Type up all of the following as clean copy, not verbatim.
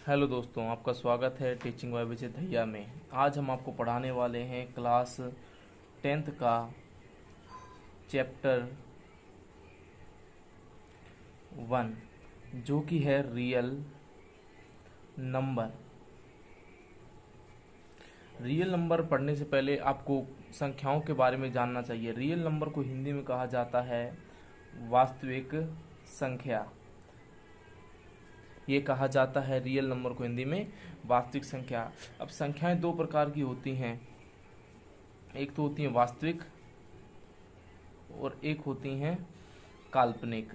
Hello दोस्तों, आपका स्वागत है टीचिंग बाय विजय धैया में। आज हम आपको पढ़ाने वाले हैं क्लास 10th का चैप्टर 1 जो कि है रियल नंबर। रियल नंबर पढ़ने से पहले आपको संख्याओं के बारे में जानना चाहिए। रियल नंबर को हिंदी में कहा जाता है वास्तविक संख्या। ये कहा जाता है रियल नंबर को हिंदी में वास्तविक संख्या। अब संख्याएं दो प्रकार की होती हैं, एक तो होती हैं वास्तविक और एक होती हैं काल्पनिक।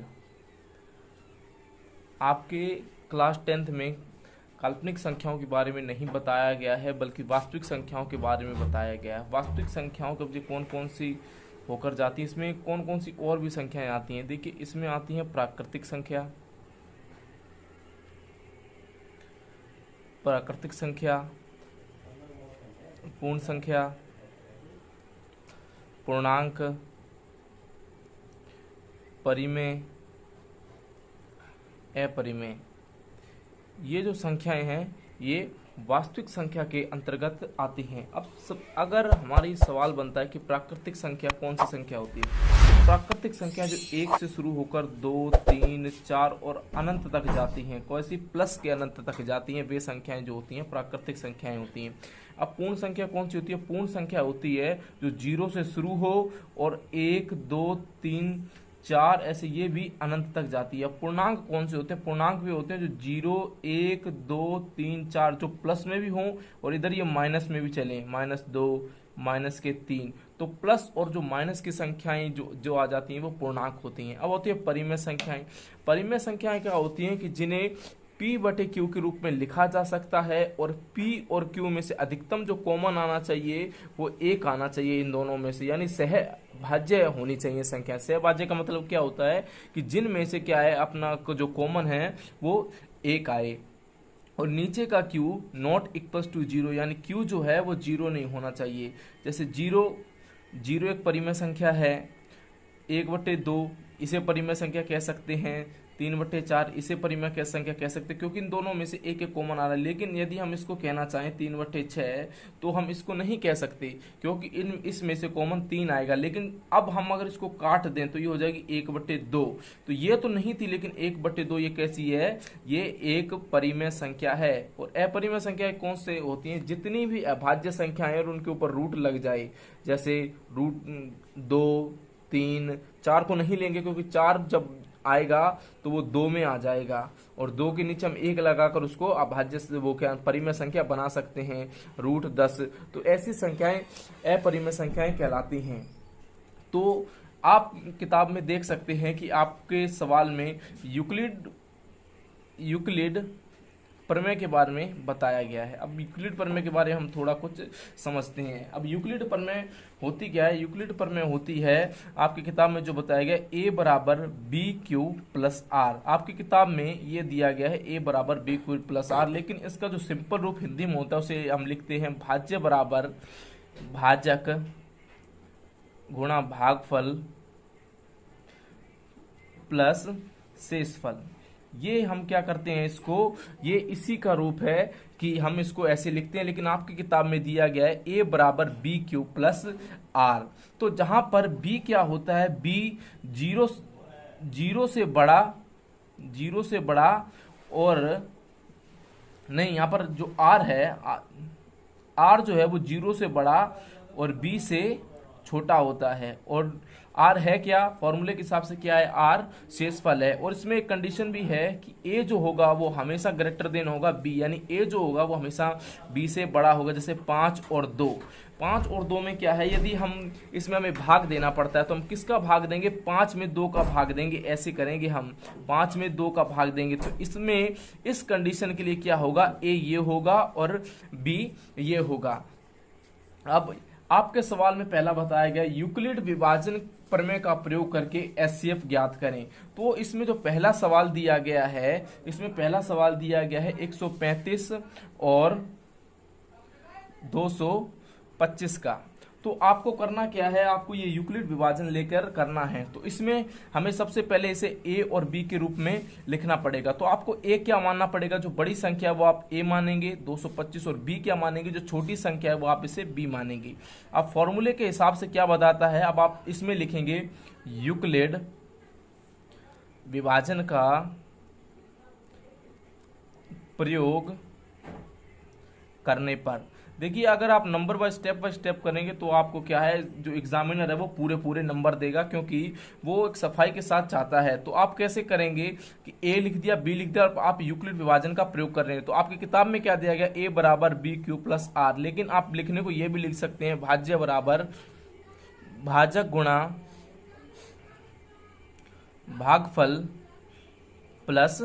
आपके क्लास 10th में काल्पनिक संख्याओं के बारे में नहीं बताया गया है, बल्कि वास्तविक संख्याओं के बारे में बताया गया है। वास्तविक संख्याओं कब कौन कौन सी होकर जाती है, इसमें कौन कौन सी और भी संख्याएं आती हैं। देखिए, इसमें आती हैं प्राकृतिक संख्या, प्राकृतिक संख्या, पूर्ण संख्या, पूर्णांक, परिमेय, अपरिमेय। ये जो संख्याएं हैं ये वास्तविक संख्या के अंतर्गत आती हैं। अब अगर हमारी सवाल बनता है कि प्राकृतिक संख्या कौन सी संख्या होती है, तो प्राकृतिक संख्या जो 1 से शुरू होकर 2, 3, 4 और अनंत तक जाती हैं, कोई सी प्लस के अनंत तक जाती हैं, वे संख्याएं जो होती हैं प्राकृतिक संख्याएं होती हैं। अब पूर्ण संख्या कौन सी होती है? पूर्ण संख्या होती है जो 0 से शुरू हो और 1, 2, 3, 4 ऐसे ये भी अनंत तक जाती है। पूर्णांक कौन से होते हैं? पूर्णांक भी होते हैं जो 0, 1, 2, 3, 4 जो प्लस में भी हों और इधर ये माइनस में भी चलें, -2, -3। तो प्लस और जो माइनस की संख्याएं जो आ जाती हैं वो पूर्णांक होती हैं। अब होती है परिमेय संख्याएं। परिमेय संख्याएं क्या होती हैं कि जिन्हें P/Q के रूप में लिखा जा सकता है और P और Q में से अधिकतम जो कॉमन आना चाहिए वो 1 आना चाहिए इन दोनों में से, यानी सहभाज्य होनी चाहिए संख्या। सहभाज्य का मतलब क्या होता है कि जिनमें से क्या है अपना जो कॉमन है वो 1 आए। और नीचे का Q नॉट इक्वल्स टू 0, यानी Q जो है वो 0 नहीं होना चाहिए। जैसे 0 एक परिमेय संख्या है, 1/2 इसे परिमेय संख्या कह सकते हैं, 3/4 इसे परिमेय संख्या कह सकते हैं, क्योंकि इन दोनों में से एक कॉमन आ रहा है। लेकिन यदि हम इसको कहना चाहें 3/6 तो हम इसको नहीं कह सकते, क्योंकि इसमें से कॉमन 3 आएगा। लेकिन अब हम अगर इसको काट दें तो ये हो जाएगी 1/2। तो ये तो नहीं थी, लेकिन 1/2 ये कैसी है? ये एक परिमेय संख्या है। और अपरिमेय संख्याएं कौन से होती हैं? जितनी भी अभाज्य संख्याएं और उनके ऊपर रूट लग जाए, जैसे √2, 3, 4 को नहीं लेंगे, क्योंकि 4 जब आएगा तो वो 2 में आ जाएगा और 2 के नीचे हम 1 लगाकर उसको अभाज्य से वो क्या परिमेय संख्या बना सकते हैं, √10। तो ऐसी संख्याएं अपरिमेय संख्याएं कहलाती हैं। तो आप किताब में देख सकते हैं कि आपके सवाल में यूक्लिड प्रमेय के बारे में बताया गया है। अब यूक्लिड प्रमेय के बारे में हम थोड़ा कुछ समझते हैं। अब यूक्लिड प्रमेय होती क्या है? यूक्लिड प्रमेय होती है आपकी किताब में जो बताया गया A = BQ + R। आपकी किताब में ये दिया गया है A = BQ + R, लेकिन इसका जो सिंपल रूप हिंदी में होता है उसे हम लिखते हैं भाज्य बराबर भाजक गुणा भागफल प्लस शेषफल। ये हम क्या करते हैं इसको, ये इसी का रूप है कि हम इसको ऐसे लिखते हैं, लेकिन आपकी किताब में दिया गया है A = BQ + R। तो जहां पर B क्या होता है? B 0 से बड़ा और नहीं, यहां पर जो R है, R जो है वो 0 से बड़ा और B से छोटा होता है। और R है क्या? फॉर्मूले के हिसाब से क्या है? R शेषफल है। और इसमें एक कंडीशन भी है कि A जो होगा वो हमेशा ग्रेटर देन होगा B, यानी A जो होगा वो हमेशा B से बड़ा होगा। जैसे 5 और 2, 5 और 2 में क्या है? यदि हम इसमें हमें भाग देना पड़ता है तो हम किसका भाग देंगे? 5 में 2 का भाग देंगे। ऐसे करेंगे हम, 5 में 2 का भाग देंगे। तो इसमें इस कंडीशन के लिए क्या होगा? A ये होगा और B ये होगा। अब आपके सवाल में पहला बताया गया यूक्लिड विभाजन प्रमेय का प्रयोग करके HCF ज्ञात करें। तो इसमें जो पहला सवाल दिया गया है, इसमें पहला सवाल दिया गया है 135 और 225 का। तो आपको करना क्या है, आपको ये यूक्लिड विभाजन लेकर करना है। तो इसमें हमें सबसे पहले इसे ए और बी के रूप में लिखना पड़ेगा। तो आपको ए क्या मानना पड़ेगा, जो बड़ी संख्या है वो आप ए मानेंगे 225, और बी क्या मानेंगे, जो छोटी संख्या है वो आप इसे बी मानेंगे। अब फॉर्मूले के हिसाब से क्या बताता है, अब आप इसमें लिखेंगे यूक्लिड विभाजन का प्रयोग करने पर। देखिए अगर आप नंबर बाय स्टेप करेंगे तो आपको क्या है, जो एग्जामिनर है वो पूरे पूरे नंबर देगा, क्योंकि वो एक सफाई के साथ चाहता है। तो आप कैसे करेंगे कि ए लिख दिया, बी लिख दिया, और आप यूक्लिड विभाजन का प्रयोग कर रहे हैं। तो आपकी किताब में क्या दिया गया, ए बराबर बी क्यू प्लस आर, लेकिन आप लिखने को ये भी लिख सकते हैं भाज्य बराबर भाजक गुणा भागफल प्लस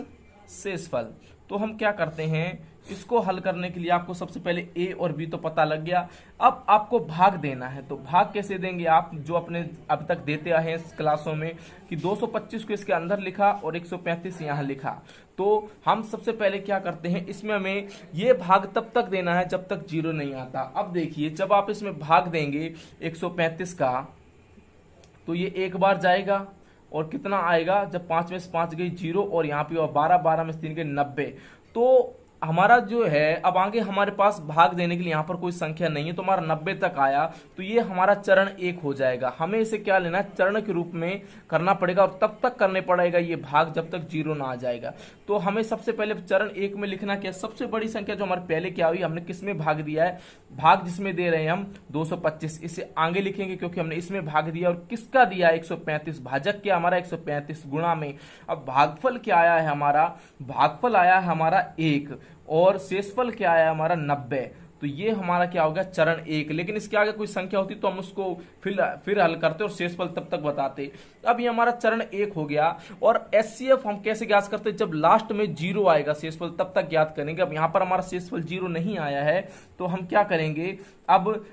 शेषफल। तो हम क्या करते हैं, इसको हल करने के लिए आपको सबसे पहले ए और बी तो पता लग गया। अब आपको भाग देना है। तो भाग कैसे देंगे, आप जो अपने अब तक देते आए हैं क्लासों में कि 225 को इसके अंदर लिखा और 135 यहाँ लिखा। तो हम सबसे पहले क्या करते हैं, इसमें हमें ये भाग तब तक देना है जब तक 0 नहीं आता। अब देखिए जब आप इसमें भाग देंगे 135 का, तो ये एक बार जाएगा और कितना आएगा, जब 5 में से 5 गई 0, और यहाँ पे 12, 12 में से 3 गई 90। तो हमारा जो है अब आगे हमारे पास भाग देने के लिए यहाँ पर कोई संख्या नहीं है, तो हमारा 90 तक आया, तो ये हमारा चरण 1 हो जाएगा। हमें इसे क्या लेना है, चरण के रूप में करना पड़ेगा, और तब तक करने पड़ेगा ये भाग जब तक 0 ना आ जाएगा। तो हमें सबसे पहले चरण 1 में लिखना क्या, सबसे बड़ी संख्या जो हमारे पहले क्या हुई, हमने किस में भाग दिया है, भाग जिसमें दे रहे हैं हम 225, इसे आगे लिखेंगे क्योंकि हमने इसमें भाग दिया, और किसका दिया 135, भाजक क्या हमारा 135 गुणा में। अब भागफल क्या आया है हमारा, भागफल आया है हमारा 1, और शेषफल क्या आया हमारा 90। तो ये हमारा क्या होगा, चरण 1। लेकिन इसके आगे कोई संख्या होती तो हम उसको फिर हल करते और शेषफल तब तक बताते। अब ये हमारा चरण 1 हो गया। और एचसीएफ हम कैसे ज्ञात करते हैं, जब लास्ट में 0 आएगा, शेषफल तब तक ज्ञात करेंगे। अब यहाँ पर हमारा शेषफल 0 नहीं आया है, तो हम क्या करेंगे, अब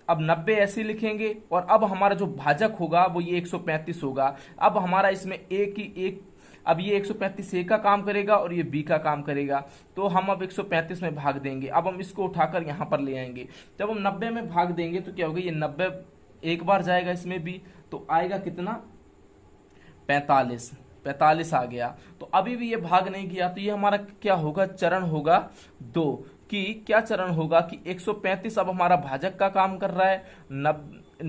90 ऐसे लिखेंगे, और अब हमारा जो भाजक होगा वो ये 135 होगा। अब हमारा इसमें अब ये 135 ए का काम करेगा और ये बी का काम करेगा, तो हम अब 135 में भाग देंगे। अब हम इसको उठाकर यहाँ पर ले आएंगे। जब हम 90 में भाग देंगे तो क्या होगा, ये 90 एक बार जाएगा इसमें भी, तो आएगा कितना 45 आ गया। तो अभी भी ये भाग नहीं किया, तो ये हमारा क्या होगा, चरण होगा 2। कि क्या चरण होगा कि 135 अब हमारा भाजक का काम कर रहा है,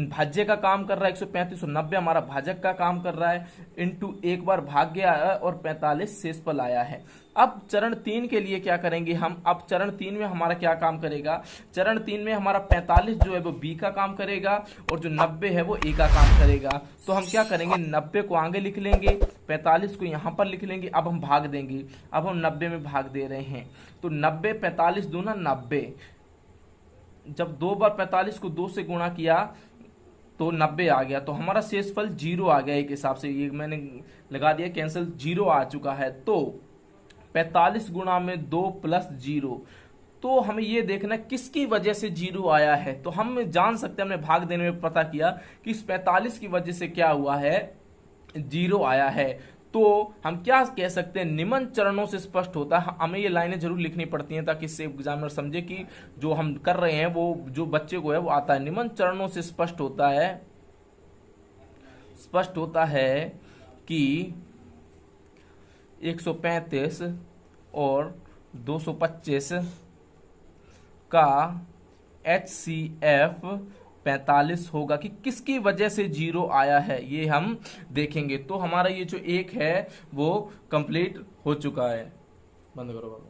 भाज्य का काम कर रहा है 135, और 90 हमारा भाजक का काम कर रहा है, इनटू एक बार भाग गया है और 45 शेषफल आया है। अब चरण 3 के लिए क्या करेंगे हम, अब चरण 3 में हमारा क्या काम करेगा, चरण 3 में हमारा 45 जो है वो बी का काम करेगा, और जो 90 है वो ए का काम करेगा। तो हम क्या करेंगे, 90 को आगे लिख लेंगे, 45 को यहाँ पर लिख लेंगे। अब हम भाग देंगे, अब हम 90 में भाग दे रहे हैं, तो 90 45 दूना 90। जब 2 बार 45 को 2 से गुणा किया तो 90 आ गया, तो हमारा शेषफल 0 आ गया। एक हिसाब से ये मैंने लगा दिया कैंसिल, 0 आ चुका है। तो 45 गुणा में 2 प्लस 0, तो हमें ये देखना किसकी वजह से 0 आया है। तो हम जान सकते हैं, हमने भाग देने में पता किया कि इस 45 की वजह से क्या हुआ है, 0 आया है। तो हम क्या कह सकते हैं, निम्न चरणों से स्पष्ट होता है। हमें ये लाइनें जरूर लिखनी पड़ती हैं ताकि इससे एग्जामिनर समझे कि जो हम कर रहे हैं वो जो बच्चे को है वो आता है। निम्न चरणों से स्पष्ट होता है कि 135 और 225 का HCF 45 होगा, कि किसकी वजह से 0 आया है ये हम देखेंगे। तो हमारा ये जो 1 है वो कंप्लीट हो चुका है। बंद करो बाबू।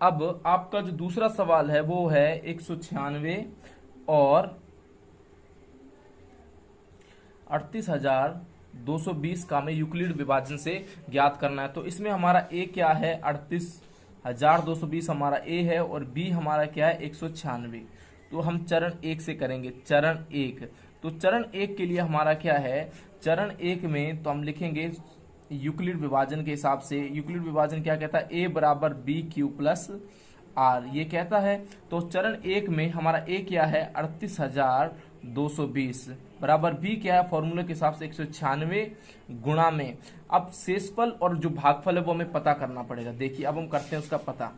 अब आपका जो दूसरा सवाल है वो है 196 और 38,220 का हमें यूक्लिड विभाजन से ज्ञात करना है। तो इसमें हमारा ए क्या है, 38,220 हमारा ए है, और बी हमारा क्या है 196। तो हम चरण 1 से करेंगे, चरण 1। तो चरण 1 के लिए हमारा क्या है, चरण 1 में तो हम लिखेंगे यूक्लिड विभाजन के हिसाब से। यूक्लिड विभाजन क्या कहता है, ए बराबर बी क्यू प्लस आर, ये कहता है। तो चरण 1 में हमारा ए क्या है 38,220 बराबर बी क्या है, फॉर्मूले के हिसाब से 196 गुणा में। अब शेषफल और जो भागफल है वो हमें पता करना पड़ेगा। देखिए अब हम करते हैं उसका पता।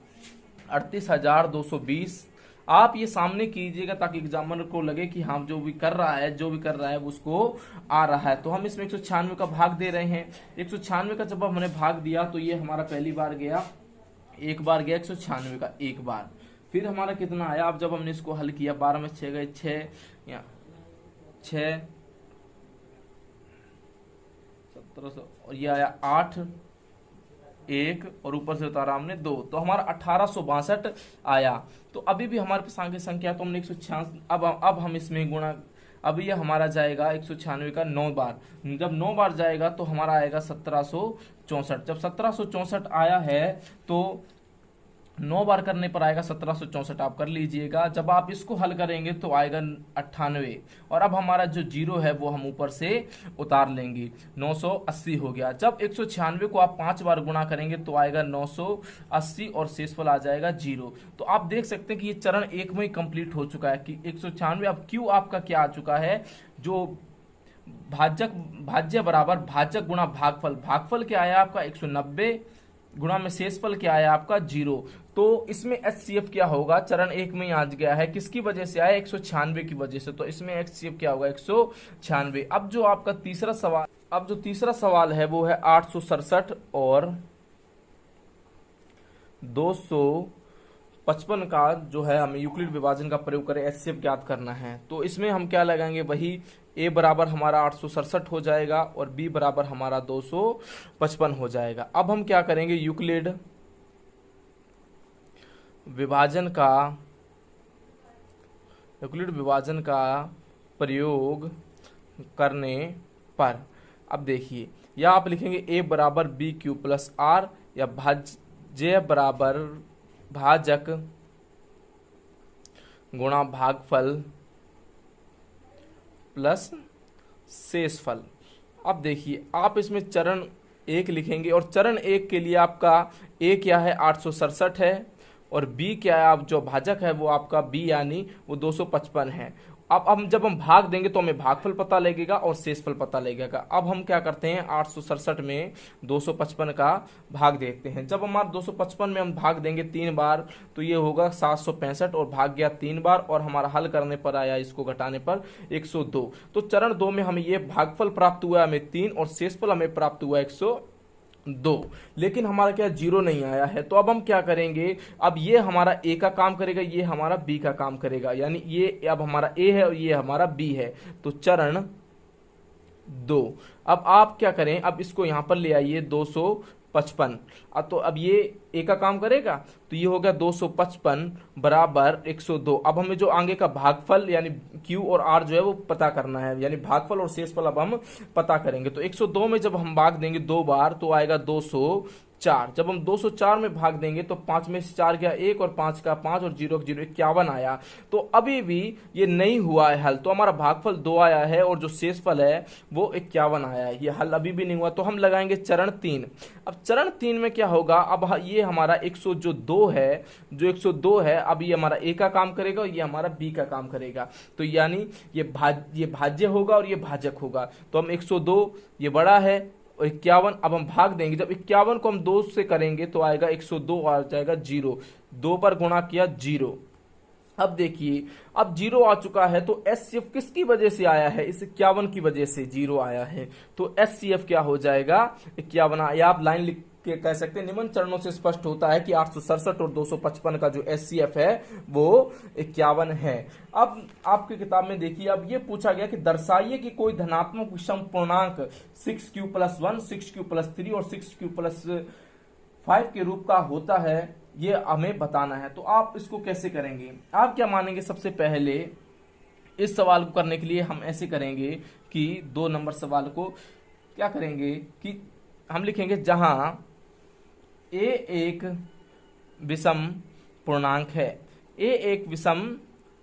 38,220। आप ये सामने कीजिएगा ताकि एग्जामिनर को लगे कि हाँ जो भी कर रहा है उसको आ रहा है। तो हम इसमें 196 का भाग दे रहे हैं। 196 का जब हमने भाग दिया तो ये हमारा पहली बार गया, एक बार गया 196 का एक बार, फिर हमारा कितना आया। अब जब हमने इसको हल किया 12 में 6 गए 6 या 6 1700 और ये आया 8 1 और ऊपर से उतारा हमने 2, तो हमारा 1862 आया। तो अभी भी हमारे पास आगे संख्या तो हमने 196, अब हम इसमें गुणा, अब ये हमारा जाएगा 196 का 9 बार, जब 9 बार जाएगा तो हमारा आएगा 1764। जब 1764 आया है तो 9 बार करने पर आएगा 1764, आप कर लीजिएगा। जब आप इसको हल करेंगे तो आएगा 98 और अब हमारा जो जीरो है वो हम ऊपर से उतार लेंगे, 980 हो गया। जब 196 को आप 5 बार गुणा करेंगे तो आएगा 980 और शेषफल आ जाएगा 0। तो आप देख सकते हैं कि ये चरण एक में ही कंप्लीट हो चुका है कि 196। अब क्यू आपका क्या आ चुका है, जो भाज्य बराबर भाजक गुणा भागफल, भागफल क्या आया आपका 190 गुणा में शेषफल क्या आया आपका 0। तो इसमें HCF क्या होगा, चरण एक में आज गया है, किसकी वजह से आया 196 की वजह से, तो इसमें HCF क्या होगा 196। अब जो आपका तीसरा सवाल है वो है 867 और 255 का जो है हमें यूक्लिड विभाजन का प्रयोग करें HCF ज्ञात करना है। तो इसमें हम क्या लगाएंगे, वही A बराबर हमारा 867 हो जाएगा और B बराबर हमारा 255 हो जाएगा। अब हम क्या करेंगे, यूक्लिड विभाजन का प्रयोग करने पर, अब देखिए या आप लिखेंगे A बराबर BQ प्लस R या भाज्य बराबर भाजक गुणा भागफल प्लस शेषफल। अब देखिए आप इसमें चरण एक लिखेंगे और चरण एक के लिए आपका A क्या है 867 है और B क्या है, आप जो भाजक है वो आपका B यानी वो 255 है। अब जब हम भाग देंगे तो हमें भागफल पता लगेगा और शेषफल पता लगेगा। अब हम क्या करते हैं 867 में 255 का भाग देते हैं। जब हमारा 255 में हम भाग देंगे 3 बार तो ये होगा 765 और भाग गया 3 बार और हमारा हल करने पर आया इसको घटाने पर 102। तो चरण 2 में हमें ये भागफल प्राप्त हुआ हमें 3 और शेषफल हमें प्राप्त हुआ 102, लेकिन हमारा क्या 0 नहीं आया है। तो अब हम क्या करेंगे, अब ये हमारा A का काम करेगा, ये हमारा B का काम करेगा, यानी ये अब हमारा A है और ये हमारा B है। तो चरण 2, अब आप क्या करें, अब इसको यहां पर ले आइए 255। तो अब ये A का काम करेगा तो ये हो गया 255 बराबर 102। अब हमें जो आगे का भागफल यानी Q और R जो है वो पता करना है, यानी भागफल और शेषफल अब हम पता करेंगे। तो 102 में जब हम भाग देंगे 2 बार तो आएगा 204। जब हम 204 में भाग देंगे तो 5 में से 4 गया 1 और 5 का 5 और 0 0 51 आया। तो अभी भी ये नहीं हुआ है हल, तो हमारा भागफल 2 आया है और जो शेषफल है वो 51 आया है, ये हल अभी भी नहीं हुआ। तो हम लगाएंगे चरण 3। अब चरण 3 में क्या होगा, अब ये हमारा 102 है, जो 102 है अब ये हमारा A का काम करेगा और ये हमारा B का काम करेगा। तो यानी ये भाज्य होगा और ये भाजक होगा। तो हम 102 ये बड़ा है और 51 अब हम भाग देंगे, जब 51 को हम 2 से करेंगे तो आएगा 102 आ जाएगा 0, 2 पर गुणा किया 0। अब देखिए अब 0 आ चुका है तो HCF किसकी वजह से आया है, इस 51 की वजह से 0 आया है। तो HCF क्या हो जाएगा 51, या आप लाइन लिख के कह सकते हैं निम्न चरणों से स्पष्ट होता है कि 867 और 255 का जो HCF है वो 51 है। अब आपकी किताब में देखिए, अब ये पूछा गया कि दर्शाइए कि कोई धनात्मक विषम पूर्णांक 6q + 1, 6q + 3 और 6q + 5 के रूप का होता है, ये हमें बताना है। तो आप इसको कैसे करेंगे, आप क्या मानेंगे, सबसे पहले इस सवाल को करने के लिए हम ऐसे करेंगे कि 2 नंबर सवाल को क्या करेंगे कि हम लिखेंगे जहां A एक विषम पूर्णांक है, A एक विषम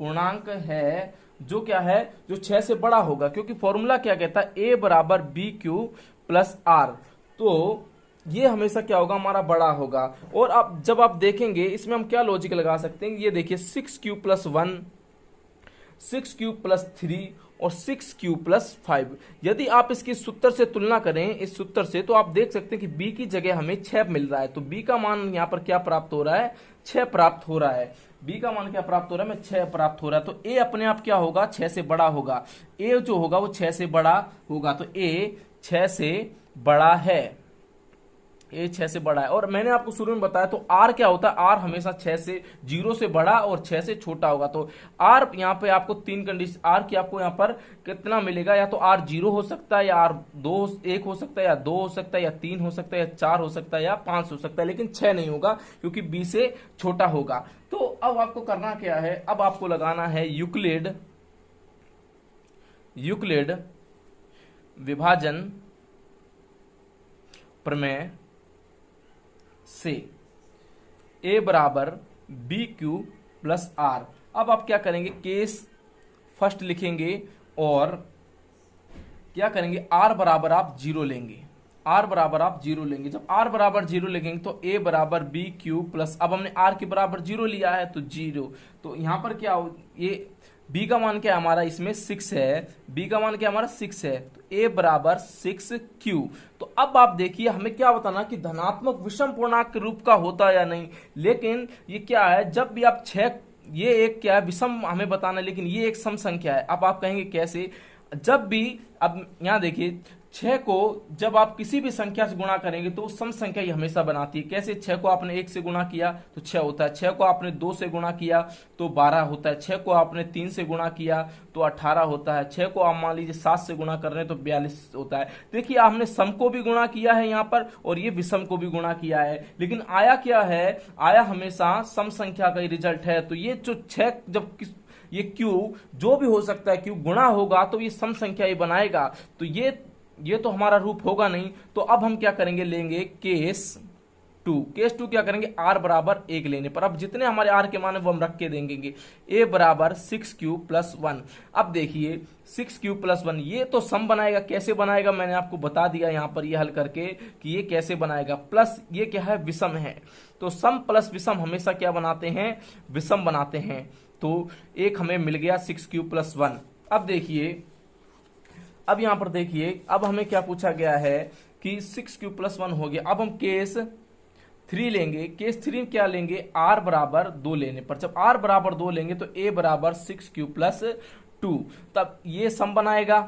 पूर्णांक है जो क्या है, जो 6 से बड़ा होगा, क्योंकि फॉर्मूला क्या कहता है A बराबर BQ + R। तो ये हमेशा क्या होगा, हमारा बड़ा होगा। और अब जब आप देखेंगे इसमें हम क्या लॉजिक लगा सकते हैं, ये देखिए 6q + 1, 6q + 3 और 6q प्लस 5। यदि आप इसकी सूत्र से तुलना करें, इस सूत्र से, तो आप देख सकते हैं कि b की जगह हमें 6 मिल रहा है। तो b का मान यहाँ पर क्या प्राप्त हो रहा है, 6 प्राप्त हो रहा है। b का मान क्या प्राप्त हो रहा है, में 6 प्राप्त हो रहा है। तो a अपने आप क्या होगा, 6 से बड़ा होगा। a जो होगा वो 6 से बड़ा होगा, तो a 6 से बड़ा है, ए 6 से बड़ा है। और मैंने आपको शुरू में बताया, तो आर क्या होता है, आर हमेशा 6 से 0 से बड़ा और 6 से छोटा होगा। तो आर यहाँ पे आपको 3 कंडीशन, आर की आपको यहाँ पर कितना मिलेगा, या तो आर 0 हो सकता है, या आर 1 हो सकता है, या 2 हो सकता है, या 3 हो सकता है, या 4 हो सकता है, या 5 हो सकता है, लेकिन 6 नहीं होगा क्योंकि बी से छोटा होगा। तो अब आपको करना क्या है, अब आपको लगाना है यूक्लिड विभाजन प्रमेय से a बराबर बी क्यू प्लस आर। अब आप क्या करेंगे, केस फर्स्ट लिखेंगे और क्या करेंगे, r बराबर आप 0 लेंगे, r बराबर आप 0 लेंगे। जब r बराबर 0 लेंगे तो a बराबर बी क्यू प्लस, अब हमने r के बराबर 0 लिया है तो 0। तो यहां पर क्या हो, ये b का मान क्या है हमारा, इसमें 6 है, b का मान क्या हमारा 6 है, तो a बराबर 6q। तो अब आप देखिए, हमें क्या बताना कि धनात्मक विषम पूर्णांक के रूप का होता है या नहीं। लेकिन ये क्या है, जब भी आप 6, ये एक क्या है विषम हमें बताना है, लेकिन ये एक सम संख्या है। अब आप कहेंगे कैसे, जब भी, अब यहां देखिए 6 को जब आप किसी भी संख्या से गुणा करेंगे तो सम संख्या ही हमेशा बनाती है। कैसे, 6 को आपने 1 से गुणा किया तो 6 होता है, 6 को आपने 2 से गुणा किया तो 12 होता है, 6 को आपने 3 से गुणा किया तो 18 होता है, 6 को आप मान लीजिए 7 से गुणा कर रहे हैं तो 42 होता है। देखिए आपने सम को भी गुणा किया है यहाँ पर और ये विषम को भी गुणा किया है, लेकिन आया क्या है, आया हमेशा सम संख्या का ही रिजल्ट है। तो ये जो 6 जब ये क्यू जो भी हो सकता है, क्यू गुणा होगा तो ये सम संख्या ही बनाएगा। तो ये तो हमारा रूप होगा नहीं। तो अब हम क्या करेंगे, लेंगे केस 2 क्या करेंगे, r बराबर 1 लेने पर, अब जितने हमारे r के मान है वो हम रख के देंगे। a बराबर 6q प्लस 1। अब देखिए 6q प्लस 1 ये तो सम बनाएगा, कैसे बनाएगा मैंने आपको बता दिया यहाँ पर ये हल करके कि ये कैसे बनाएगा। प्लस ये क्या है, विषम है, तो सम प्लस विषम हमेशा क्या बनाते हैं, विषम बनाते हैं। तो एक हमें मिल गया 6q प्लस 1। अब देखिए, अब यहां पर देखिए, अब हमें क्या पूछा गया है कि 6q प्लस 1 हो गया। अब हम केस 3 लेंगे, केस 3 क्या लेंगे, r बराबर 2 लेने पर। जब r बराबर 2 लेंगे तो a बराबर 6q प्लस 2, तब ये सम बनाएगा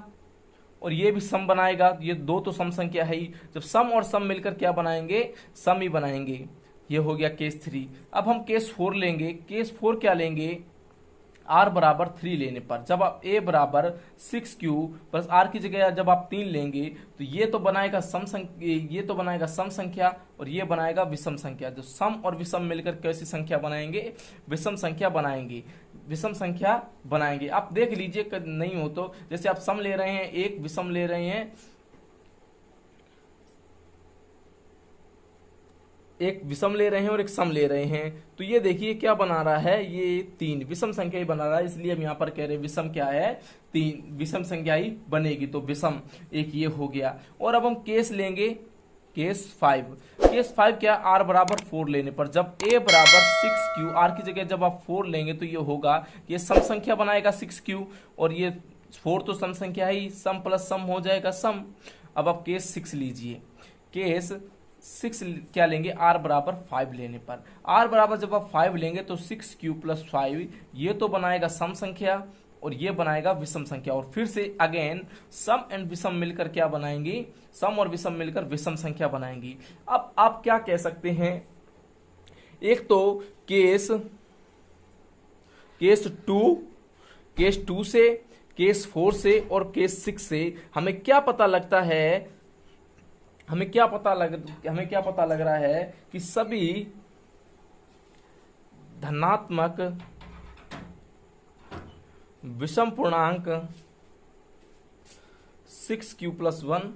और ये भी सम बनाएगा। ये दो तो सम संख्या है ही, जब सम और सम मिलकर क्या बनाएंगे, सम ही बनाएंगे। ये हो गया केस 3। अब हम केस 4 लेंगे, केस 4 क्या लेंगे, r बराबर 3 लेने पर। जब आप a बराबर 6q प्लस r की जगह जब आप 3 लेंगे तो ये तो बनाएगा सम संख्या, ये तो बनाएगा सम संख्या और ये बनाएगा विषम संख्या। जो सम और विषम मिलकर कैसी संख्या बनाएंगे, विषम संख्या बनाएंगे, विषम संख्या बनाएंगे। आप देख लीजिए नहीं हो तो, जैसे आप सम ले रहे हैं, एक विषम ले रहे हैं, एक विषम ले रहे हैं और एक सम ले रहे हैं, तो ये देखिए क्या बना रहा है, ये 3 विषम संख्या ही बना रहा है। इसलिए हम यहाँ पर कह रहे हैं विषम क्या है, 3 विषम संख्या ही बनेगी। तो विषम एक ये हो गया। और अब हम केस लेंगे, केस 5। केस 5 क्या, r बराबर 4 लेने पर। जब a बराबर 6q, r की जगह जब आप 4 लेंगे तो ये होगा, ये सम संख्या बनाएगा 6q और ये 4 तो सम संख्या ही, सम प्लस सम हो जाएगा सम। अब आप केस 6 लीजिए, केस 6 क्या लेंगे, r बराबर 5 लेने पर। r बराबर जब आप 5 लेंगे तो 6q प्लस 5 ये तो बनाएगा सम संख्या और ये बनाएगा विषम संख्या। और फिर से अगेन सम एंड विषम मिलकर क्या बनाएंगी, सम और विषम मिलकर विषम संख्या बनाएंगी। अब आप क्या कह सकते हैं, एक तो केस 2 से, केस 4 से और केस 6 से हमें क्या पता लगता है, हमें क्या पता लग रहा है कि सभी धनात्मक विषम पूर्णांक 6q प्लस 1,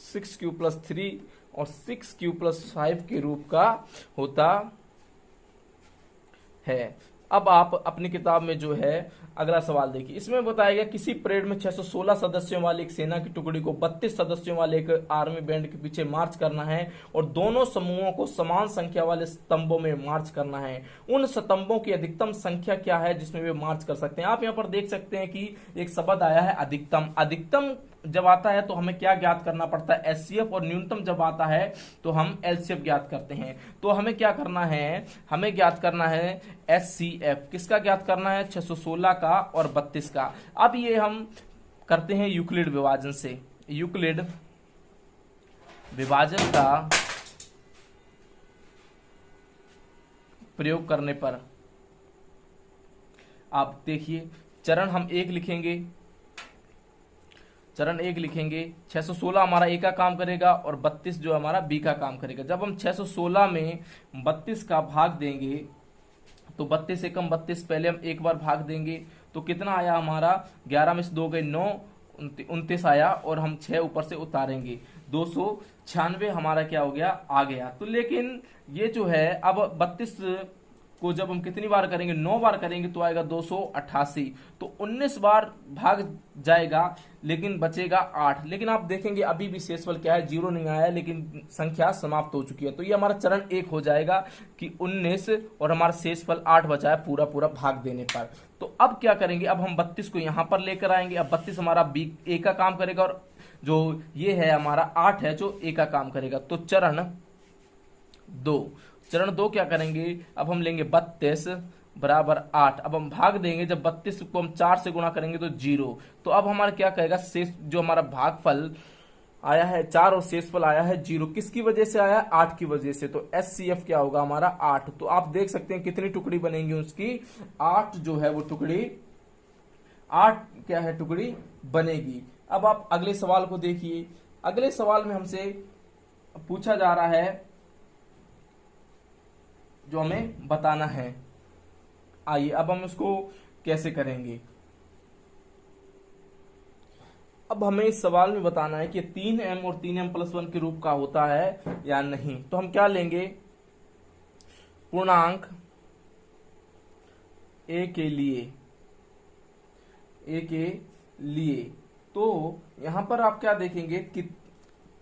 6q प्लस 3 और 6q प्लस 5 के रूप का होता है। अब आप अपनी किताब में जो है अगला सवाल देखिए। इसमें बताया गया किसी परेड में 616 सदस्यों वाली एक सेना की टुकड़ी को 32 सदस्यों वाले एक आर्मी बैंड के पीछे मार्च करना है और दोनों समूहों को समान संख्या वाले स्तंभों में मार्च करना है। उन स्तंभों की अधिकतम संख्या क्या है जिसमें वे मार्च कर सकते हैं। आप यहाँ पर देख सकते हैं कि एक शब्द आया है अधिकतम। अधिकतम जब आता है तो हमें क्या ज्ञात करना पड़ता है, एचसीएफ, और न्यूनतम जब आता है तो हम एलसीएफ ज्ञात करते हैं। तो हमें क्या करना है, हमें ज्ञात करना है एचसीएफ। किसका ज्ञात करना है, 616 का और 32 का। अब ये हम करते हैं यूक्लिड विभाजन से। यूक्लिड विभाजन का प्रयोग करने पर आप देखिए, चरण हम 1 लिखेंगे, चरण 1 लिखेंगे। 616 हमारा ए का काम करेगा और 32 जो हमारा बी का काम करेगा। जब हम 616 में 32 का भाग देंगे तो 32 एकम 32, पहले हम एक बार भाग देंगे तो कितना आया हमारा, 11 में से 2 गए 9, 29 आया और हम 6 ऊपर से उतारेंगे, 296 हमारा क्या हो गया, आ गया। तो लेकिन ये जो है अब 32 को जब हम कितनी बार करेंगे, 9 बार करेंगे तो आएगा 288। तो 19 बार भाग जाएगा लेकिन बचेगा 8। लेकिन आप देखेंगे अभी भी शेषफल क्या है, 0 नहीं आया, लेकिन संख्या समाप्त हो चुकी है। तो ये हमारा चरण 1 हो जाएगा कि 19 और हमारा शेषफल 8 बचा है पूरा पूरा भाग देने पर। तो अब क्या करेंगे, अब हम 32 को यहां पर लेकर आएंगे। अब 32 हमारा बी ए का काम करेगा और जो ये है हमारा 8 है जो ए का काम करेगा। तो चरण 2 क्या करेंगे, अब हम लेंगे 32 बराबर 8। अब हम भाग देंगे, जब 32 को हम 4 से गुणा करेंगे तो 0। तो अब हमारा क्या कहेगा, शेष जो हमारा भागफल आया है 4 और शेषफल आया है 0। किसकी वजह से आया है, 8 की वजह से। तो एचसीएफ क्या होगा हमारा 8। तो आप देख सकते हैं कितनी टुकड़ी बनेंगी उसकी, 8 जो है वो टुकड़ी, 8 क्या है टुकड़ी बनेगी। अब आप अगले सवाल को देखिए। अगले सवाल में हमसे पूछा जा रहा है जो हमें बताना है। आइए अब हम इसको कैसे करेंगे। अब हमें इस सवाल में बताना है कि 3m और 3m+1 के रूप का होता है या नहीं। तो हम क्या लेंगे, पूर्णांक a के लिए तो यहां पर आप क्या देखेंगे कि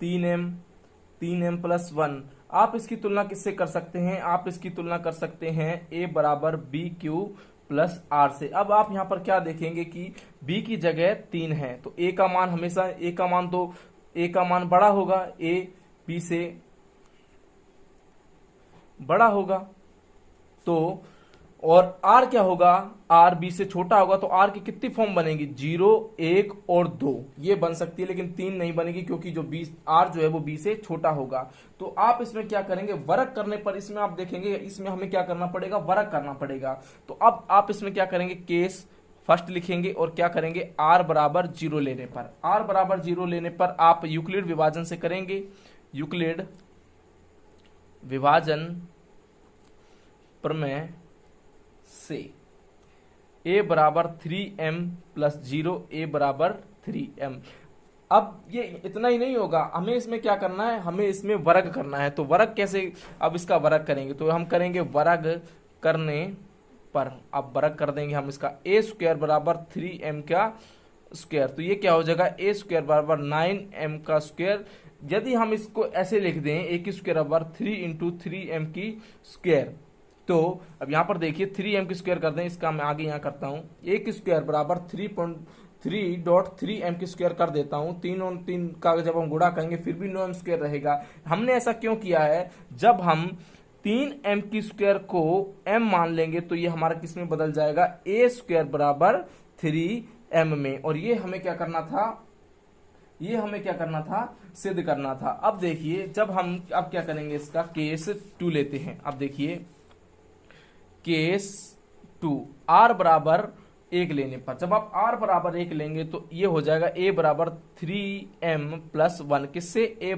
3m+1, आप इसकी तुलना किससे कर सकते हैं, आप इसकी तुलना कर सकते हैं a बराबर BQ+R से। अब आप यहां पर क्या देखेंगे कि b की जगह 3 है तो a का मान हमेशा, a का मान बड़ा होगा, a b से बड़ा होगा। तो और r क्या होगा, r b से छोटा होगा। तो r की कितनी फॉर्म बनेगी, 0, 1 और 2 ये बन सकती है, लेकिन 3 नहीं बनेगी क्योंकि जो r जो है वो b से छोटा होगा। तो आप इसमें क्या करेंगे, वर्ग करने पर इसमें आप देखेंगे इसमें हमें क्या करना पड़ेगा, वर्ग करना पड़ेगा। तो अब आप इसमें क्या करेंगे, केस फर्स्ट लिखेंगे और क्या करेंगे, r बराबर 0 लेने पर आप यूक्लिड विभाजन से करेंगे। यूक्लिड विभाजन प्रमेय से a बराबर 3m+0, a बराबर 3m। अब ये इतना ही नहीं होगा, हमें इसमें क्या करना है, हमें इसमें वर्ग करना है। तो वर्ग कैसे, अब इसका वर्ग करेंगे तो हम करेंगे वर्ग करने पर, अब वर्ग कर देंगे हम इसका, a² बराबर 3m का स्क्वायर। तो ये क्या हो जाएगा, a² बराबर 9m का स्क्वायर। यदि हम इसको ऐसे लिख दें a² बराबर 3 × 3m की स्क्वायर, तो अब यहां पर देखिए 3m की स्क्वायर कर दें, इसका मैं आगे यहां करता हूं, a² बराबर 3.3m की स्क्वायर कर देता हूं। 3 और 3 का जब हम गुणा करेंगे फिर भी 9m² रहेगा। हमने ऐसा क्यों किया है, जब हम 3m की स्क्वायर को m मान लेंगे तो ये हमारा किस में बदल जाएगा, a² बराबर 3m में। और ये हमें क्या करना था, सिद्ध करना था। अब देखिए जब हम अब क्या करेंगे, इसका केस 2 लेते हैं। अब देखिए केस 2, r बराबर 1 लेने पर, जब आप r बराबर 1 लेंगे तो ये हो जाएगा a बराबर 3m+1। किससे, a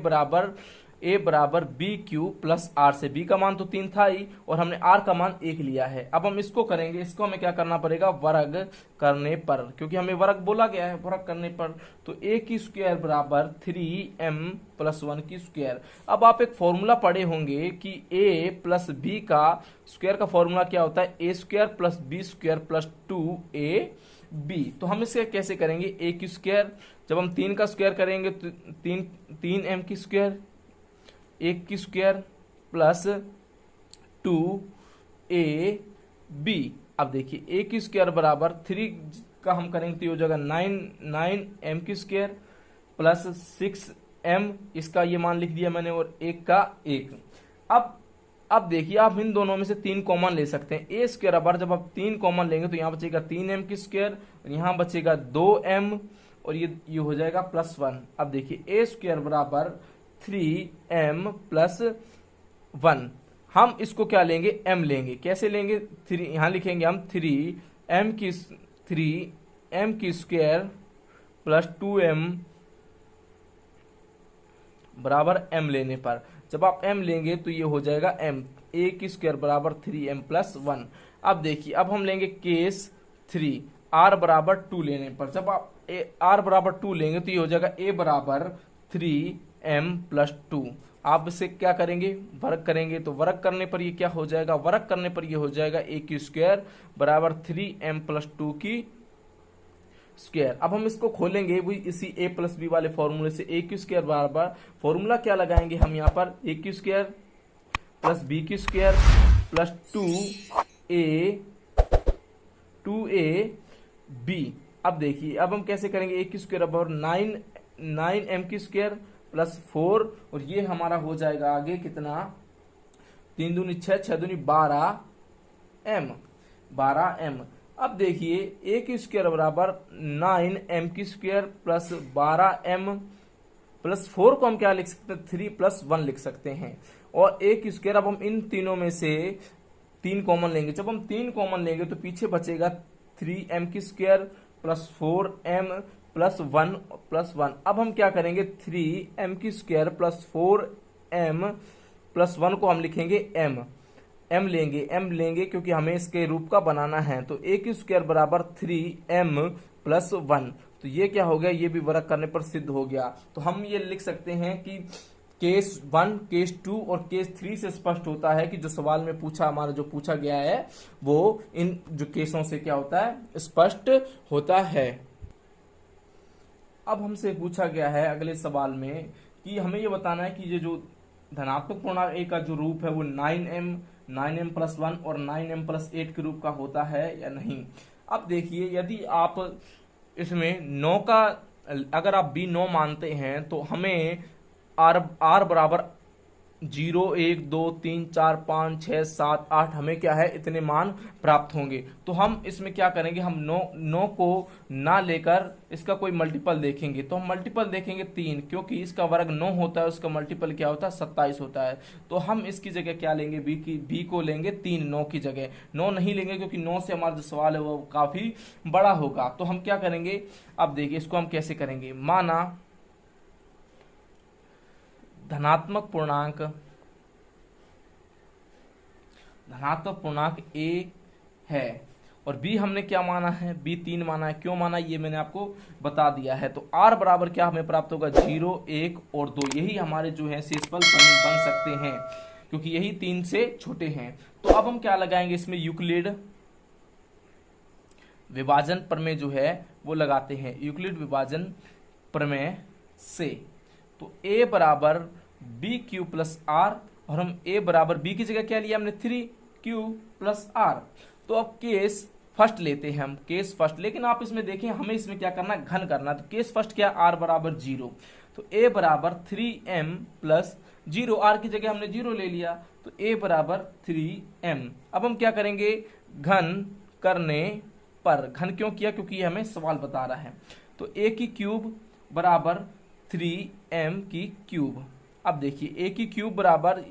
a बराबर बी क्यू प्लस आर से। b का मान तो 3 था ही और हमने r का मान 1 लिया है। अब हम इसको करेंगे, इसको हमें क्या करना पड़ेगा, वर्ग करने पर, क्योंकि हमें वर्ग बोला गया है, वर्ग करने पर। तो a की स्क्वायर बराबर 3m प्लस 1 की स्क्वायर। अब आप एक फॉर्मूला पढ़े होंगे कि a प्लस बी का स्क्वायर का फॉर्मूला क्या होता है, a square plus b square plus 2ab। तो हम इसे कैसे करेंगे, a की स्क्वायर, जब हम 3 का स्क्वायर करेंगे तो 3m की स्क्वायर, 1 की स्क्वायर प्लस 2ab। अब देखिए a की स्क्वायर बराबर 3 का हम करेंगे तो ये हो जाएगा 9m की स्क्वायर प्लस 6m, इसका ये मान लिख दिया मैंने, और 1 का 1। अब देखिए आप इन दोनों में से 3 कॉमन ले सकते हैं। a स्क्वायर बराबर, जब आप 3 कॉमन लेंगे तो यहाँ बचेगा 3m की स्क्वायर और यहाँ बचेगा 2m और ये हो जाएगा प्लस 1। अब देखिए a स्क्वायर बराबर 3m प्लस 1। हम इसको क्या लेंगे, m लेंगे। कैसे लेंगे, 3 यहाँ लिखेंगे हम 3m की स्क्वायर प्लस 2m बराबर m लेने पर, जब आप m लेंगे तो ये हो जाएगा m, a की स्क्वायर बराबर 3m प्लस 1। अब देखिए अब हम लेंगे केस 3, r बराबर 2 लेने पर, जब आप r बराबर 2 लेंगे तो ये हो जाएगा a बराबर 3m प्लस 2। आप इसे क्या करेंगे, वर्ग करेंगे, तो वर्ग करने पर ये क्या हो जाएगा, वर्ग करने पर ये हो जाएगा a की स्क्वायर बराबर 3m प्लस 2 की स्क्वायर। अब हम इसको खोलेंगे वही इसी a प्लस बी वाले फॉर्मूले से, a की स्क्वायर बराबर, फॉर्मूला क्या लगाएंगे हम यहाँ पर, a की स्क्वायर प्लस बी की स्क्वायर प्लस 2ab। अब देखिए अब हम कैसे करेंगे, a की स्क्वायर बराबर 9m की स्क्वायर प्लस 4 और ये हमारा हो जाएगा आगे कितना, 3 दूनी 6, 6 दूनी 12m। अब देखिए a की स्क्वायर बराबर 9m की स्क्वायर प्लस 12m प्लस 4 को हम क्या लिख सकते हैं, 3 प्लस 1 लिख सकते हैं। और a की स्क्वायर, अब हम इन तीनों में से 3 कॉमन लेंगे, जब हम 3 कॉमन लेंगे तो पीछे बचेगा 3m की स्क्वायर प्लस 4m प्लस 1। अब हम क्या करेंगे, 3m की स्क्वायर प्लस 4m प्लस 1 को हम लिखेंगे m लेंगे क्योंकि हमें इसके रूप का बनाना है। तो a की स्क्वायर बराबर 3m प्लस 1, तो ये क्या हो गया, ये भी वर्ग करने पर सिद्ध हो गया। तो हम ये लिख सकते हैं कि केस 1, केस 2 और केस 3 से स्पष्ट होता है कि जो सवाल में हमारा जो पूछा गया है वो इन जो केसों से क्या होता है, स्पष्ट होता है। अब हमसे पूछा गया है अगले सवाल में कि हमें ये बताना है कि ये जो धनात्मक पूर्णांक a का जो रूप है वो 9m प्लस 1 और 9m प्लस 8 के रूप का होता है या नहीं। अब देखिए यदि आप इसमें 9 का, अगर आप b 9 मानते हैं तो हमें r बराबर 0, 1, 2, 3, 4, 5, 6, 7, 8 हमें क्या है, इतने मान प्राप्त होंगे। तो हम इसमें क्या करेंगे, हम 9 को ना लेकर इसका कोई मल्टीपल देखेंगे। तो हम मल्टीपल देखेंगे 3, क्योंकि इसका वर्ग 9 होता है, उसका मल्टीपल क्या होता है, 27 होता है। तो हम इसकी जगह क्या लेंगे, b को लेंगे 3, 9 की जगह 9 नहीं लेंगे, क्योंकि 9 से हमारा जो सवाल है वो काफी बड़ा होगा। तो हम क्या करेंगे, अब देखिए इसको हम कैसे करेंगे, माना धनात्मक पूर्णांक a है और b हमने क्या माना है, b 3 माना है। क्यों माना ये मैंने आपको बता दिया है। तो r बराबर क्या हमें प्राप्त होगा, 0, 1 और 2, यही हमारे जो है शेषफल बन सकते हैं, क्योंकि यही 3 से छोटे हैं। तो अब हम क्या लगाएंगे, इसमें यूक्लिड विभाजन प्रमेय जो है वो लगाते हैं, यूक्लिड विभाजन प्रमेय से। तो a बराबर बी क्यू प्लस आर, और हम a बराबर b की जगह क्या लिया हमने, 3q प्लस आर। तो अब केस फर्स्ट लेते हैं हम, केस फर्स्ट, लेकिन आप इसमें देखें हमें इसमें क्या करना, घन करना। तो केस फर्स्ट क्या, r बराबर 0, तो a बराबर 3m प्लस 0, r की जगह हमने 0 ले लिया, तो a बराबर 3m। अब हम क्या करेंगे, घन करने पर, घन क्यों किया, क्योंकि ये हमें सवाल बता रहा है। तो a की क्यूब बराबर 3m की क्यूब। अब देखिए a की क्यूब बराबर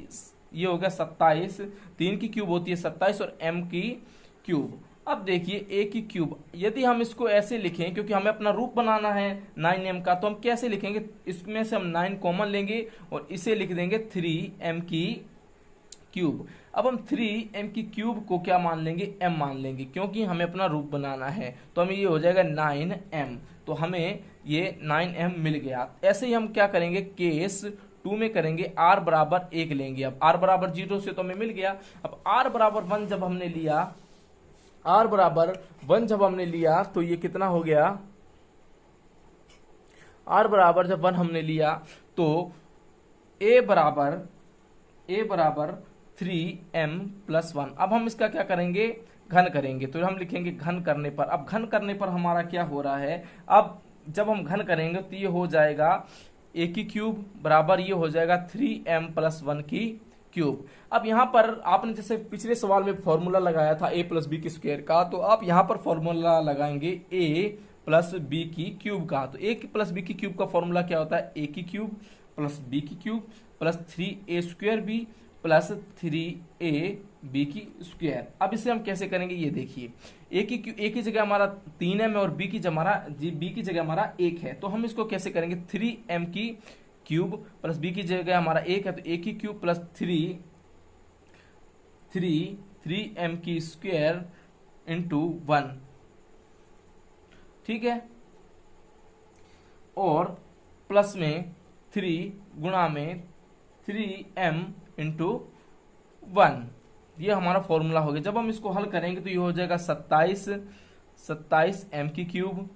ये हो गया 27, 3 की क्यूब होती है 27 और m की क्यूब। अब देखिए a की क्यूब, यदि हम इसको ऐसे लिखें, क्योंकि हमें अपना रूप बनाना है 9m का, तो हम कैसे लिखेंगे, इसमें से हम 9 कॉमन लेंगे और इसे लिख देंगे 3m की क्यूब। अब हम 3m की क्यूब को क्या मान लेंगे, m मान लेंगे, क्योंकि हमें अपना रूप बनाना है। तो हमें ये हो जाएगा 9m, तो हमें ये 9m मिल गया। ऐसे ही हम क्या करेंगे, केस 2 में करेंगे, r बराबर 1 लेंगे। अब r बराबर 0 से तो हमें मिल गया। अब r बराबर 1 जब हमने लिया, r बराबर 1 जब हमने लिया तो ये कितना हो गया, r बराबर जब 1 हमने लिया तो a बराबर 3m प्लस 1। अब हम इसका क्या करेंगे, घन करेंगे। तो हम लिखेंगे घन करने पर, अब घन करने पर हमारा क्या हो रहा है, अब जब हम घन करेंगे तो ये हो जाएगा a की क्यूब बराबर ये हो जाएगा 3m प्लस 1 की क्यूब। अब यहाँ पर आपने जैसे पिछले सवाल में फॉर्मूला लगाया था a प्लस बी की स्क्वायर का, तो आप यहाँ पर फॉर्मूला लगाएंगे a प्लस बी की क्यूब का। तो a प्लस बी की क्यूब का फॉर्मूला क्या होता है, a की क्यूब प्लस बी की cube plus 3a square b plus 3a b की स्क्वायर। अब इसे हम कैसे करेंगे, ये देखिए, a की जगह हमारा 3m और b की जगह हमारा 1 है। तो हम इसको कैसे करेंगे, 3m की क्यूब प्लस b की जगह हमारा 1 है, तो a की क्यूब प्लस 3m की स्क्वायर इंटू 1, ठीक है, और प्लस में 3 गुणा में 3m इंटू 1। ये हमारा फॉर्मूला हो गया। जब हम इसको हल करेंगे तो ये हो जाएगा 27m की क्यूब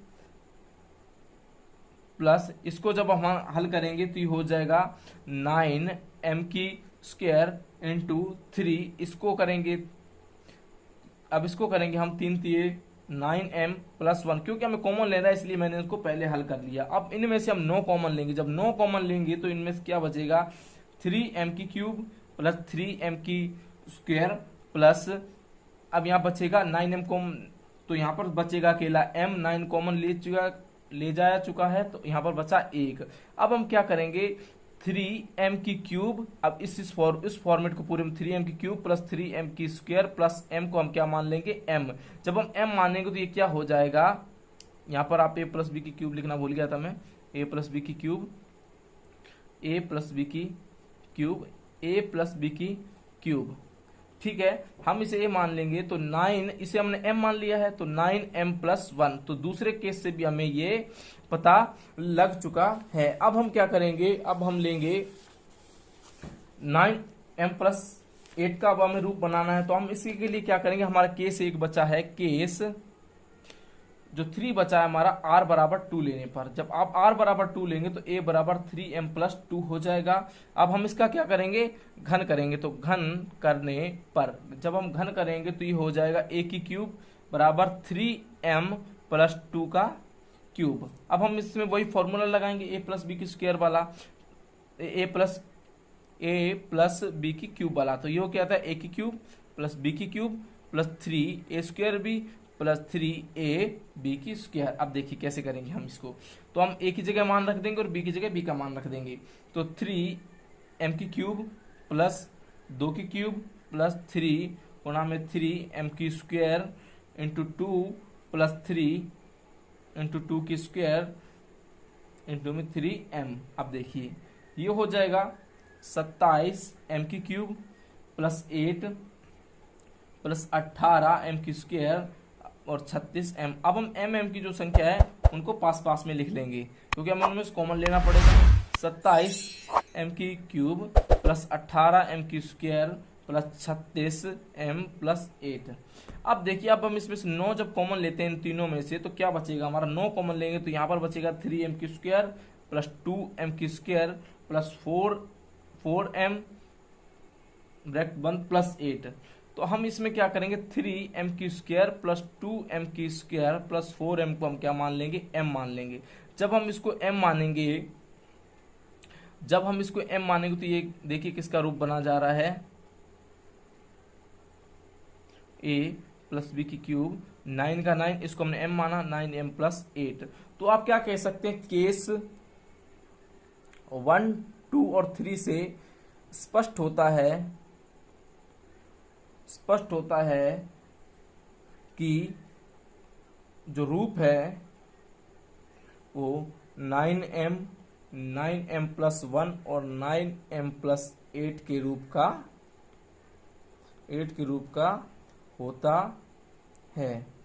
प्लस इसको जब हम हल करेंगे तो ये हो जाएगा 9m की स्क्वायर इंटू 3। इसको करेंगे, अब इसको करेंगे हम 3 3 9m प्लस 1, क्योंकि हमें कॉमन लेना है इसलिए मैंने इसको पहले हल कर लिया। अब इनमें से हम 9 कॉमन लेंगे। जब 9 कॉमन लेंगे तो इनमें से क्या बचेगा, 3m की क्यूब प्लस 3m की स्क्वायर प्लस, अब यहाँ बचेगा 9m कॉमन, तो यहाँ पर बचेगा अकेला m, 9 कॉमन ले जाया चुका है, तो यहाँ पर बचा 1। अब हम क्या करेंगे, 3m की क्यूब, अब इस फॉर्मेट को पूरे में 3m की क्यूब प्लस 3m की स्क्वायर प्लस m को हम क्या मान लेंगे, m। जब हम m मानेंगे तो ये क्या हो जाएगा, यहाँ पर आप a प्लस बी की क्यूब लिखना भूल गया था मैं, a प्लस बी की क्यूब, a प्लस बी की क्यूब, a प्लस बी की क्यूब, ठीक है। हम इसे a मान लेंगे तो 9, इसे हमने m मान लिया है तो 9m प्लस 1। तो दूसरे केस से भी हमें ये पता लग चुका है। अब हम क्या करेंगे, अब हम लेंगे 9m प्लस 8 का, अब हमें रूप बनाना है। तो हम इसी के लिए क्या करेंगे, हमारा केस 1 बचा है, केस जो 3 बचा है हमारा r बराबर 2 लेने पर। जब आप r बराबर 2 लेंगे तो a बराबर 3m प्लस 2 हो जाएगा। अब हम इसका क्या करेंगे, घन करेंगे। तो घन करने पर जब हम घन करेंगे तो ये हो जाएगा a की क्यूब बराबर 3m प्लस 2 का क्यूब। अब हम इसमें वही फॉर्मूला लगाएंगे a प्लस बी की स्क्वायर वाला, a प्लस बी की क्यूब वाला। तो ये क्या आता है, a की क्यूब प्लस b की cube plus 3a square b plus 3a b की स्क्वायर। अब देखिए कैसे करेंगे हम इसको, तो हम a की जगह मान रख देंगे और b की जगह b का मान रख देंगे। तो 3m की क्यूब प्लस 2 की क्यूब प्लस 3 गुणा में 3m की स्क्वायर इंटू 2 प्लस 3 इंटू 2 की स्क्वायर इंटू में 3m। अब देखिए ये हो जाएगा 27m की क्यूब प्लस 8 प्लस 18m की स्क्वायर और 36m। अब हम m की जो संख्या है उनको पास पास में लिख लेंगे, क्योंकि हमें उनमें से कॉमन लेना पड़ेगा। 27m की क्यूब प्लस 18m की स्क्वायर प्लस 36m प्लस 8। अब देखिए, अब हम इसमें से 9 जब कॉमन लेते हैं इन तीनों में से तो क्या बचेगा हमारा, 9 कॉमन लेंगे तो यहाँ पर बचेगा 3m की स्क्वायर प्लस 2m की square plus 4m bracket 1 plus 8। तो हम इसमें क्या करेंगे, 3m की स्क्वायर प्लस 2m की स्क्वायर प्लस 4m को हम क्या मान लेंगे, m मान लेंगे। जब हम इसको m मानेंगे तो ये देखिए किसका रूप बना जा रहा है, a प्लस बी की क्यूब, 9 का 9, इसको हमने m माना, 9m प्लस 8। तो आप क्या कह सकते हैं, केस 1, 2 और 3 से स्पष्ट होता है कि जो रूप है वो 9m+1 और 9m+8 के रूप का होता है।